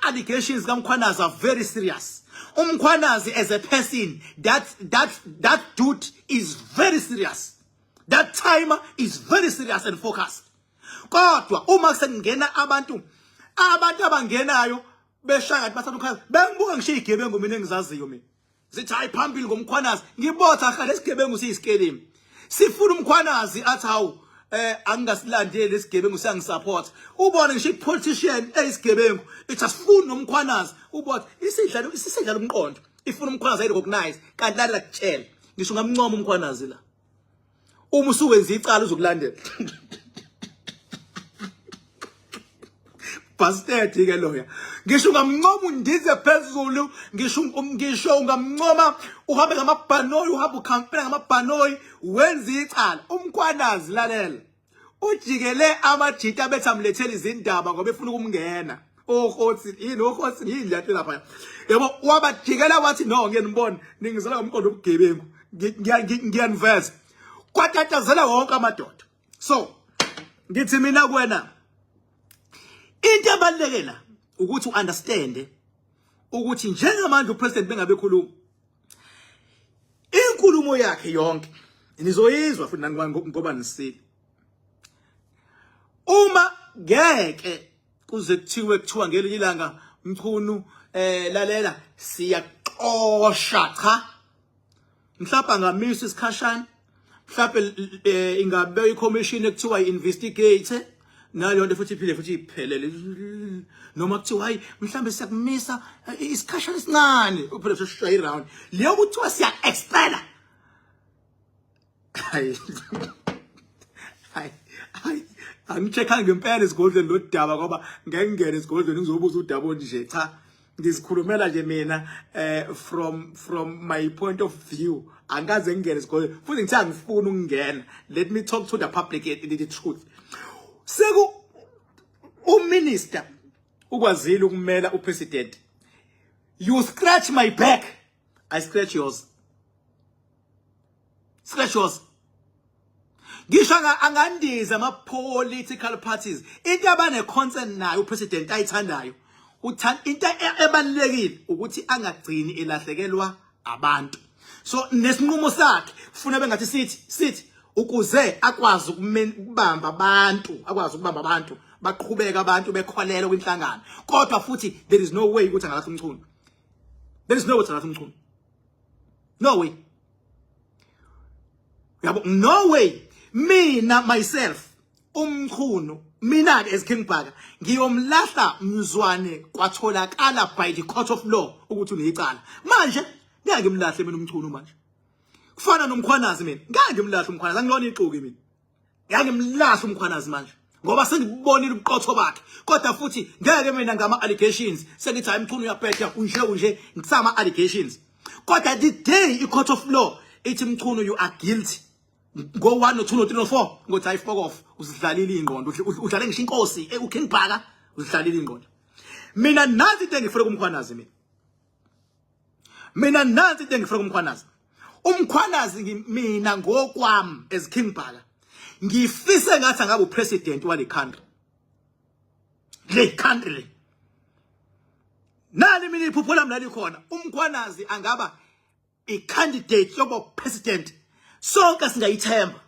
allegations kaMkhwanazi are very serious. Umkhwanazi as a person, that dude is very serious. That timer is very serious and focused. Kodwa uma kusengena abantu abangenayo beshaya bathi uMkhwanazi bengibuka ngisho igebengu mina engizaziyo mina. Zithi hayi phambili ngomkhwanazi ngibotha khala lesigebengu siyisikelimi. Sifuna uMkhwanazi athi hawu angasilandeli lesigebengu siyangisupport. Ubone ngisho ipolitician eyisigebengu ithasifuna nomkhwanazi ubona isidlala umqondo. Ifuna uMkhwanazi ayirecognize kanti la lakutshela. Ngisho ngamncoma uMkhwanazi la. Uma usuwenza icala uzokulandela. Bastard ke loya. Ngisho ngamncoma undize phezulu, ngisho ungamncoma uhambe ngamabhanoyi, uhambe ukhampela ngamabhanoyi, wenza icala. UMkhwanazi lalela. Ujikele amajita bethamlethela izindaba ngoba efuna ukumngena. Okhosi yini yathi lapha. Yebo wabajikela wathi no ngiyanibona ningizela ngomqondo obugebengu. Ngiyaniveza. Kwatatazela wonke amadoda. So ngithi mina kuwena into ebalekela ukuthi uunderstand ukuthi njengamanje upresident bengabe khuluma inkulumo yakhe yonke nizoyizwa futhi nani ngoba nisile uma ngeke kuze kuthiwa ngelinye ilanga Mchunu lalela siyaxosha cha mhlawumbe angamisa isikhashana mhlawumbe ingabe iCommission ekuthiwa investigate naleyo nto futhi iphelele noma kuthiwa hayi mhlawumbe siyakumisa isikhashana esincane uphela sishaya iround leyo kuthiwa siya expella hayi angichecka ngempela isigodlweni lodaba ngoba ngeke ngene isigodlweni ngizobuza udaba onje cha ngisikhulumela nje mina from my point of view angaze ngene isigodlweni futhi ngithi angifuni ukungena. Let me talk to the public the truth. Seku uminister ukwazile ukumela upresident. You scratch my back, I scratch yours. Scratch yours. Ngisho angandiza ama political parties into abane concern nayo upresident ayithandayo into ebalekile ukuthi angagcini elahlekelwa abantu. So nesinqumo sakhe ufuna bengathi sithi ukuze akwazi ukubamba abantu baqhubeka abantu bekholela kwinhlangano kodwa futhi there is no way ukuthi angalahle Mchunu. There is no way ukuthi angalahle Mchunu. No way. Yabo no way. Mina myself Mchunu mina as King Bhaka ngiyomlahla Mzwane kwatholakala by the court of law ukuthi unecala manje ngeke ngimlahle mina Mchunu manje kufana nomkhwanazi mina ngeke ngimlahle umkhwanazi angilona iqhuki mina ngeke ngimlahle umkhwanazi manje ngoba sengibonile ubuqotho bakhe kodwa futhi ngeke mina ngama allegations sengithi hayi Mchunu uyaphetha unje ngisama allegations kodwa the day I court of law ithi Mchunu you are guilty go 1 no 2 no 3 no 4 ngothi hayi fuck off usidlalile ingqondo udlale ngisho inkosi uKing Bhaka usidlalile ingqondo. Mina nazi into engifuna kumkhwanazi mina nazi into engifuna kumkhwanazi umkhwanazi mina ngokwami as King Bhaka ngifise ngathi angabe upresident wale country nali mina iphupho lami lalikhona umkhwanazi angaba candidate yoba president sonke singayithemba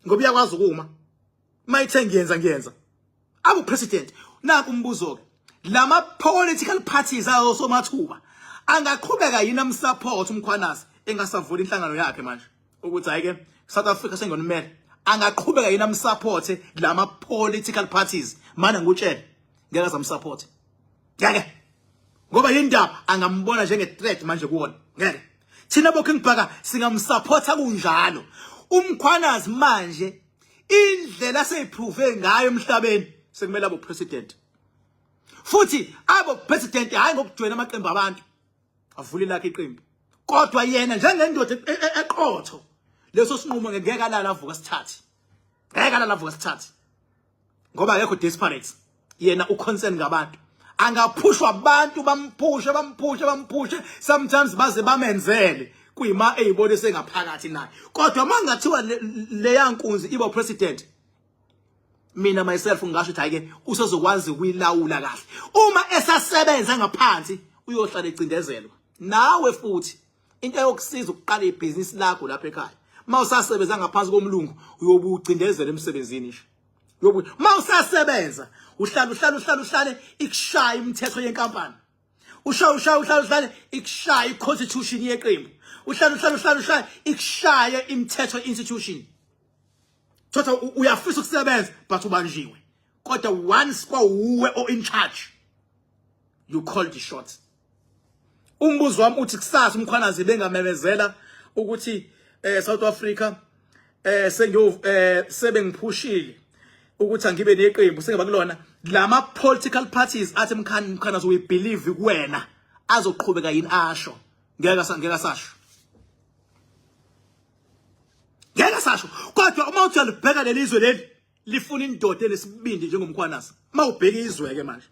ngoba uyakwazi ukuma mayithe ngiyenza abu president naku umbuzo ke lama political parties ayo somathuba angaqhubeka yini amsupport umkhwanazi engasavula inhlangano yakhe manje ukuthi hayi ke South Africa sengonomele angaqhubeka yini amsupport lama political parties mana ngutshela ngeke azamsupport ngeke ngoba yindaba angambona njenge threat manje kuwona ngeke thina boKing Bhaka singamsupporta kunjalo umkhwanazi manje indlela seyiprove ngayo emhlabeni sekumele abo president futhi abo president hayi ngokujoyina amaqembu abantu avule lakhe iqembu kodwa yena njengendoda eqotho leso sinqumo ngeke alala avuka sithathe ngoba akekho desperate yena uconcern ngabantu angaphushwa abantu bamphushe sometimes baze bamenzele kuyima eyibone sengaphakathi naye kodwa mangathiwa le yankunzi ibo president mina myself ngisho ukuthi ayike usezokwazi ukuyilawula kahle uma esasebenza ngaphansi uyohlala ecindezelwa nawe futhi into yokusiza ukuqala ibhizinisi lakho lapha ekhaya mawusasebenza ngaphansi komlungu uyobucindezela emsebenzini nje mawusasebenza uhlale ikushaya imithetho yenkampani uhlale ikushaya iconstitution yeqembu uhlale ikushaya imithetho institution Tota uyafisa ukusebenza but ubanjiwe kodwa once kwauwe o in charge you call the shots. Umbuzo wami uthi kusasa umkhwanazi bengamemezela ukuthi South Africa sebengiphushile ukuthi angibe neqembu sengaba kulona lama political parties athi umkhwanazi we believe kuwena azoqhubeka yini asho ngeke sasho kodwa uma uthi alibheka lelizwe leli lifuna indoda lesibindi njengomkhwanazi mawubheka izwe ke manje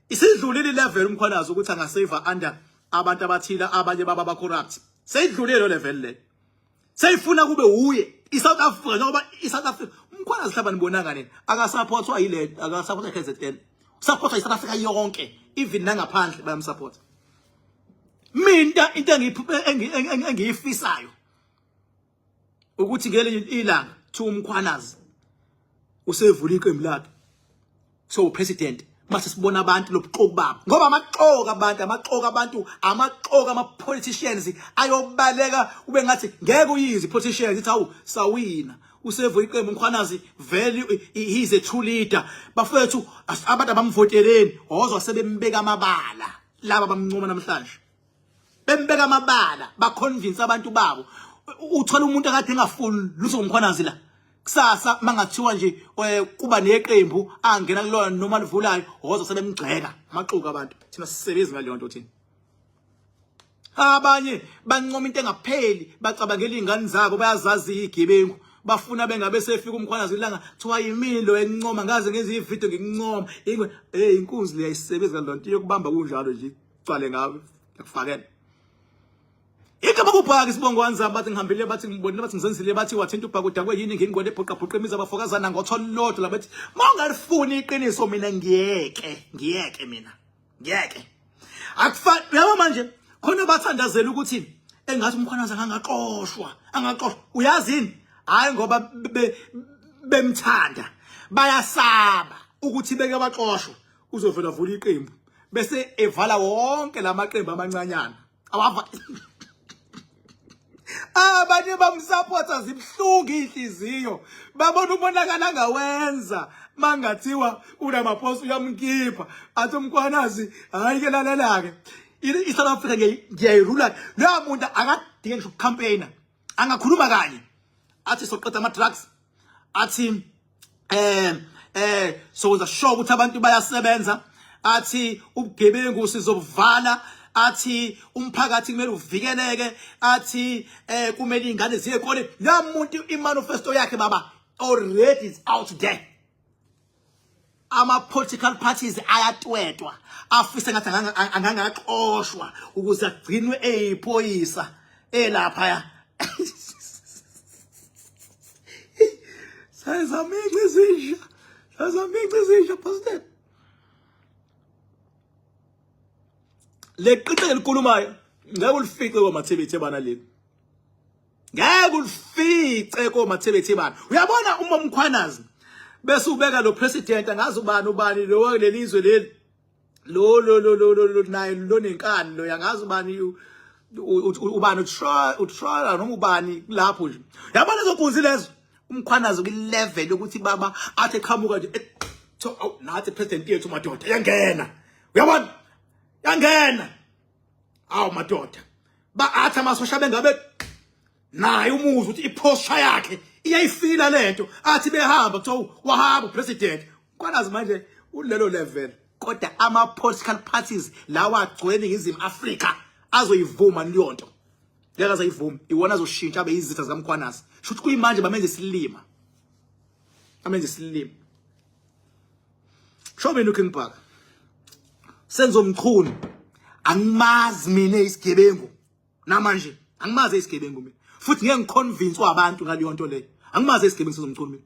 isidlulile level umkhwanazi ukuthi angasave under abantu abathila abanye baba corrupt seyidlulile lo level le seyifuna kube uye iSouth Africa ngoba iSouth Africa umkhwanazi hlaba nibonanga nini akasupportwa yile akasupportwa KZN supportwa iSouth Africa yonke even nangaphandle bayamsupport mina into engiyifisayo ukuthi ngele ilanga thi umkhwanazi usevula iqembu lakhe so president mase sibona abantu lobuqoku babo ngoba amaqoka ama politicians ayobaleka ube ngathi ngeke uyizi politicians ithi awu sawina usevula iqembu umkhwanazi value he is a true leader bafethu abantu abamvoteleni ozwa sebembeka amabala laba bamncoma namhlanje bembeka amabala ba convince abantu babo uthola umuntu akade engafuni luso umkhwanazi la kusasa mangathiwa nje kuba neqembu angena kulona noma livulayo hoza sebemgceka amaxuku abantu thina sisebenza ngale nto thina abanye bancoma into engapheli bacabangela izingane zabo bayazazi igebengu bafuna bengabe sefika umkhwanazi ilanga thiwa yimilo encoma ngaze ngenza ivideo ngikuncoma inkunzi leyayisebenza le nto yokubamba kunjalo nje icwale ngawe yakufakela Ikaba kubhaka isibongo wanzama bathi ngihambile bathi ngibonile bathi ngizenzile bathi wathinta ubhaka udakwe yini ngingigwele ebhoqa imiza abafokazana ngothololodwa labathi mawungalifuni iqiniso mina ngiyeke mina akufani yabo manje khona bathandazela ukuthi engathi umkhwanazi angaqoshwa uyazini hayi ngoba bemthanda bayasaba ukuthi beke baqoshwe uzovela vula iqembu bese evala wonke lamaqembu amancanyana awava abanye bamsupporta zibhlungu inhliziyo babona umonakala ngawenza mangathiwa unamaphoso uyamkhipha athi umkhwanazi hayi ke lalela-ke iSouth Africa ngiyayirula lo muntu akadinge ngisho ukucampaigna angakhuluma kanye athi soqeda ama-drugs athi soza sure ukuthi abantu bayasebenza athi ubugebengu sizobuvala athi umphakathi kumele uvikeleke athi kumele ingane ziye ekoleni la muntu imanifesto yakhe baba already is out there ama political parties ayatwetwa afise ngathi angangaqoshwa ukuze agcinwe eyiphoyisa elapha sayizamixizisha pastor leqithe elikhulumayo ngeke ulifice komathebethe bana le ngeke ulifice komathebethe uyabona uma umkhwanazi bese ubeka lo president angazi ubani lo lelizwe leli lo naye lo nenkani lo yangazi ubani utry noma ubani lapho nje yabona zokunzi lezo umkhwanazi ku level ukuthi baba athi eqhamuka nje nathi president yethu madoda yangena uyabona yangena awu madoda athi amasosha bengabe naye umuzi ukuthi iposture yakhe iyayifila lento athi behamba kuthiwa wahamba president umkhwanazi manje ulelo level kodwa ama political parties lawa agcwele ngizimi Africa azoyivuma liyonto ngeke azayivuma iwona azoshintsha abe izitha zikaMkhwanazi shuthi kuyimanje bamenze silima shobeni uKingpark senzo mchunu angimazi mina isigebengu namanje angimazi isigebengu mina futhi ngeke ngiconvince abantu ngaliyo nto leyo angimazi isigebengu sezomchunu mina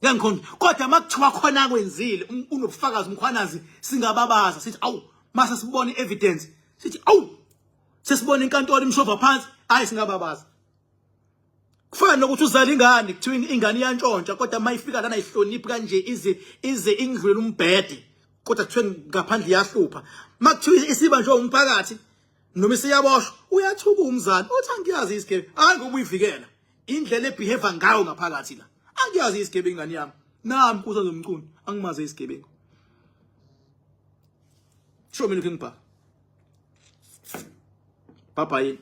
Yangikhona kodwa makuthiwa khona kwenzile unobufakazi umkhwanazi singababaza sithi awu mase sibone evidence sithi awu sesibona inkantolo imshova phansi hayi singababaza. Kufana nokuthi uzala ingane kuthiwa ingane iyantshontsha kodwa mayifika lana ihloniphi kanje ize ingidlule umbhede kodwa kuthiwa ngaphandle iyahlupha. Makuthiwa isiba nje umphakathi noma isiyaboshwa uyathuka umzali uthi angiyazi isigebe hayi ngoba uyivikela indlela ebehavior ngayo ngaphakathi la angiyazi isigebe ingane yami nami kusazomcuni angimaze isigebe. Show me looking back. Bye bye.